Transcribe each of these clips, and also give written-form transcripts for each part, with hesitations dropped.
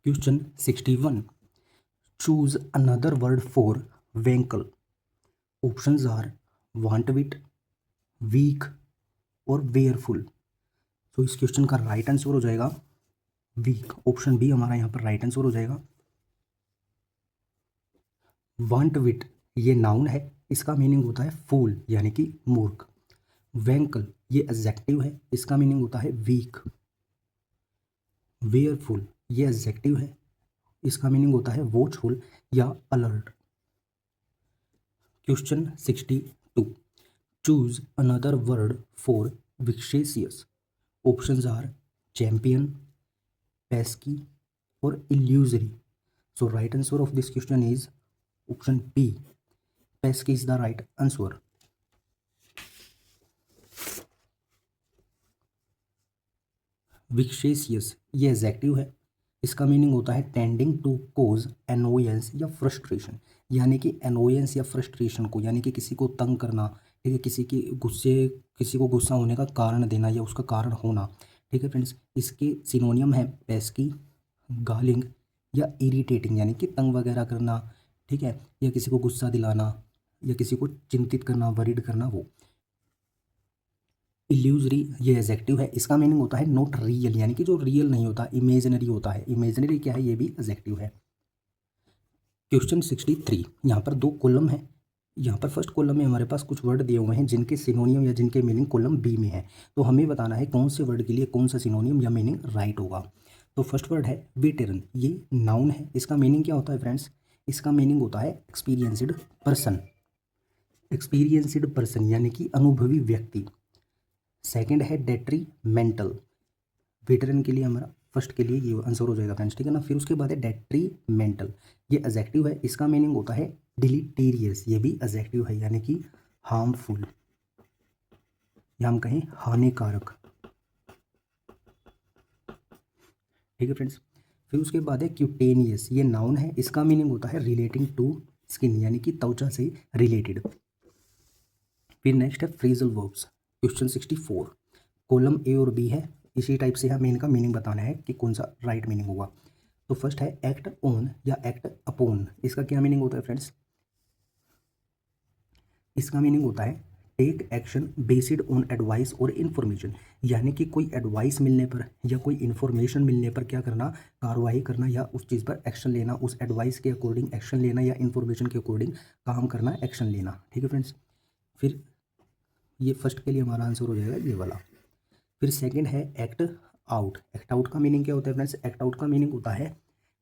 Question 61. Choose another word for vehicle. Options are want wit, weak और वेयरफुल. तो इस question का राइट आंसर हो जाएगा वीक. ऑप्शन बी हमारा यहाँ पर राइट आंसर हो जाएगा. वांट विट ये नाउन है, इसका मीनिंग होता है फूल यानी कि मूर्ख. वेंकल ये एडजेक्टिव है, इसका मीनिंग होता है वीक. वेयरफुल ये एडजेक्टिव है, इसका मीनिंग होता है वॉचफुल या alert. Question 62. Choose another word for vexatious. Options are champion, pesky और illusory. So right answer of this question is option B. Pesky is the right answer. Vexatious ये adjective है, इसका meaning होता है tending to cause annoyance या frustration. यानी कि annoyance या फ्रस्ट्रेशन को, यानी कि किसी को तंग करना, ठीक है, किसी को गुस्सा होने का कारण देना या उसका कारण होना. ठीक है फ्रेंड्स, इसके सिनोनियम है पेस्की, गालिंग या इरिटेटिंग यानी कि तंग वगैरह करना. ठीक है, या किसी को गुस्सा दिलाना या किसी को चिंतित करना, वरीड करना वो. इल्यूजरी ये एडजेक्टिव है, इसका मीनिंग होता है नॉट रियल यानी कि जो रियल नहीं होता, इमेजिनरी होता है. इमेजिनरी क्या है, ये भी एडजेक्टिव है. क्वेश्चन 63. यहाँ पर दो कॉलम है. यहाँ पर फर्स्ट कॉलम में हमारे पास कुछ वर्ड दिए हुए हैं जिनके सिनोनियम या जिनके मीनिंग कॉलम बी में है. तो हमें बताना है कौन से वर्ड के लिए कौन सा सिनोनियम या मीनिंग राइट होगा. तो फर्स्ट वर्ड है वेटेरन. ये नाउन है, इसका मीनिंग क्या होता है फ्रेंड्स, इसका मीनिंग होता है एक्सपीरियंस्ड पर्सन. एक्सपीरियंस्ड पर्सन यानी कि अनुभवी व्यक्ति. सेकंड है डेट्रीमेंटल. वेटरन के लिए हमारा फर्स्ट के लिए ये आंसर हो जाएगा फ्रेंड्स, ठीक है ना. फिर उसके बाद है डेट्रीमेंटल. ये एडजेक्टिव है, इसका मीनिंग होता है डिलीटेरियस. ये भी एडजेक्टिव है यानी कि हार्मफुल या हम कहें हानिकारक. ठीक है फ्रेंड्स. फिर उसके बाद है क्यूटेनियस. ये नाउन है, इसका मीनिंग होता है रिलेटिंग टू स्किन यानी कि त्वचा से रिलेटेड. फिर नेक्स्ट है phrasal verbs. Question 64. Column A और बी है, इसी टाइप से हमें इनका मीनिंग बताना है कि कौन सा राइट मीनिंग होगा. तो फर्स्ट है एक्ट ऑन या एक्ट अपॉन. इसका क्या मीनिंग होता है फ्रेंड्स, इसका मीनिंग होता है take action based on advice और इन्फॉर्मेशन. यानी कि कोई एडवाइस मिलने पर या कोई इन्फॉर्मेशन मिलने पर क्या करना, कार्रवाई करना या उस चीज़ पर एक्शन लेना. उस एडवाइस के अकॉर्डिंग एक्शन लेना या इन्फॉर्मेशन के अकॉर्डिंग काम करना, एक्शन लेना. ठीक है फ्रेंड्स. फिर ये फर्स्ट के लिए हमारा आंसर हो जाएगा ये वाला. फिर सेकंड है एक्ट आउट. एक्ट आउट का मीनिंग क्या होता है फ्रेंड्स, एक्ट आउट का मीनिंग होता है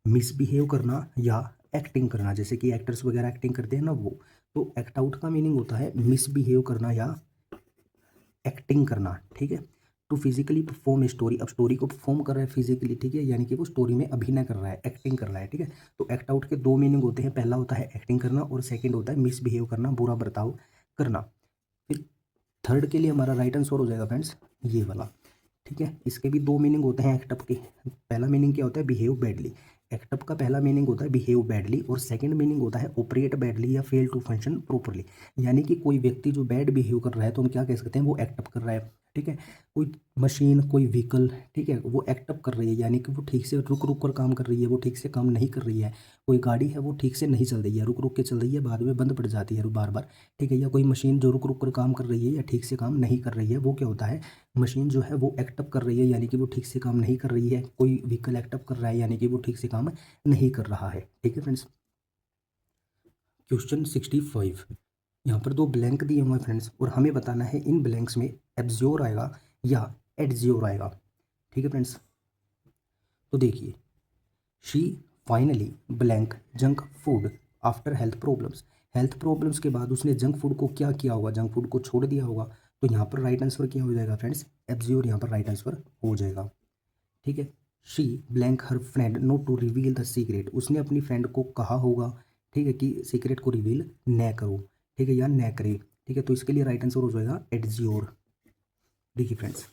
मिसबिहेव करना या एक्टिंग करना. जैसे कि एक्टर्स वगैरह एक्टिंग करते हैं ना वो. तो एक्ट आउट का मीनिंग होता है मिसबिहेव करना या एक्टिंग करना. ठीक है. To physically perform story. अब स्टोरी को परफॉर्म कर रहा है फिजिकली, ठीक है, यानी कि वो स्टोरी में अभिनय कर रहा है, एक्टिंग कर रहा है. ठीक है. तो एक्ट आउट के दो मीनिंग होते हैं, पहला होता है एक्टिंग करना और सेकेंड होता है मिसबिहेव करना, बुरा बर्ताव करना. फिर थर्ड के लिए हमारा राइट आंसर हो जाएगा फ्रेंड्स ये वाला. ठीक है. इसके भी दो मीनिंग होते हैं एक्टअप के. पहला मीनिंग क्या होता है, बिहेव बैडली. एक्टअप का पहला मीनिंग होता है बिहेव बैडली और सेकंड मीनिंग होता है ऑपरेट बैडली या फेल टू फंक्शन प्रॉपरली. यानी कि कोई व्यक्ति जो बैड बिहेव कर रहा है तो हम क्या कह सकते हैं, वो एक्टअप कर रहा है. ठीक है. कोई मशीन, कोई व्हीकल, ठीक है, वो एक्टअप कर रही है यानी कि वो ठीक से रुक रुक कर काम कर रही है, वो ठीक से काम नहीं कर रही है. कोई गाड़ी है वो ठीक से नहीं चल रही है, रुक रुक के चल रही है, बाद में बंद पड़ जाती है बार बार. ठीक है. या कोई मशीन जो रुक रुक कर काम कर रही है या ठीक से काम नहीं कर रही है, वो क्या होता है, मशीन जो है वो एक्टअप कर रही है यानी कि वो ठीक से काम नहीं कर रही है. कोई व्हीकल एक्टअप कर रहा है यानी कि वो ठीक से काम नहीं कर रहा है. ठीक है फ्रेंड्स. क्वेश्चन 65. यहाँ पर दो ब्लैंक दिए हुए हैं फ्रेंड्स और हमें बताना है इन ब्लैंक्स में एब्ज्योर आएगा या एडज्योर आएगा. ठीक है फ्रेंड्स. तो देखिए, she finally blank junk food after health problems. Health problems के बाद उसने जंक फूड को क्या किया होगा, जंक फूड को छोड़ दिया होगा. तो यहाँ पर राइट आंसर क्या हो जाएगा फ्रेंड्स, एब्ज्योर यहाँ पर राइट आंसर हो जाएगा. ठीक है. She blank her friend not to reveal the secret. उसने अपनी फ्रेंड को कहा होगा, ठीक है, कि सीक्रेट को रिवील न करो. ठीक है, या न करे. ठीक है. तो इसके लिए राइट आंसर हो जाएगा एडज्योर. देखिए फ्रेंड्स,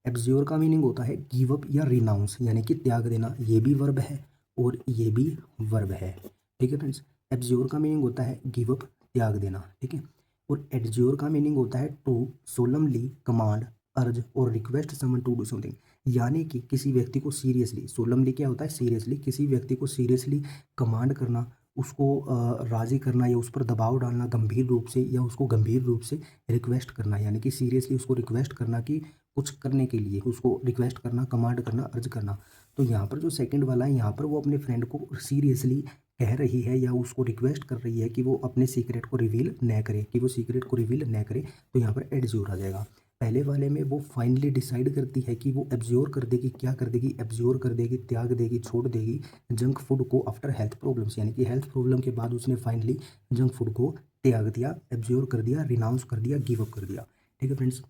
एब्ज्योर का मीनिंग होता है गिव अप या रिनाउंस यानी कि त्याग देना. ये भी वर्ब है और ये भी वर्ब है. ठीक है फ्रेंड्स. एब्ज्योर का मीनिंग होता है गिव अप, त्याग देना. ठीक है. और एडज्योर का मीनिंग होता है टू सोलमली कमांड, अर्ज और request summon to do something. यानी कि किसी व्यक्ति को सीरियसली, सोलमली क्या होता है, सीरियसली, किसी व्यक्ति को सीरियसली कमांड करना, उसको राज़ी करना या उस पर दबाव डालना गंभीर रूप से, या उसको गंभीर रूप से रिक्वेस्ट करना, यानी कि सीरियसली उसको रिक्वेस्ट करना कि कुछ करने के लिए, उसको रिक्वेस्ट करना, कमांड करना, अर्ज करना। तो यहाँ पर जो सेकंड वाला है, यहाँ पर वो अपने फ्रेंड को सीरियसली कह रही है या उसको रिक्वेस्ट कर रही है कि वो अपने सीक्रेट को रिवील न करे, कि वो सीक्रेट को रिवील न करे, तो यहाँ पर एड्ज्योर आ जाएगा। पहले वाले में वो फाइनली डिसाइड करती है कि वो एब्ज्योर कर देगी, क्या कर देगी, एब्ज्योर कर देगी, त्याग देगी, छोड़ देगी जंक फूड को आफ्टर हेल्थ प्रॉब्लम्स, यानी कि हेल्थ प्रॉब्लम के बाद उसने फाइनली जंक फूड को त्याग दिया, एब्ज्योर कर दिया, रिनाउंस कर दिया, गिव अप कर दिया। ठीक है फ्रेंड्स।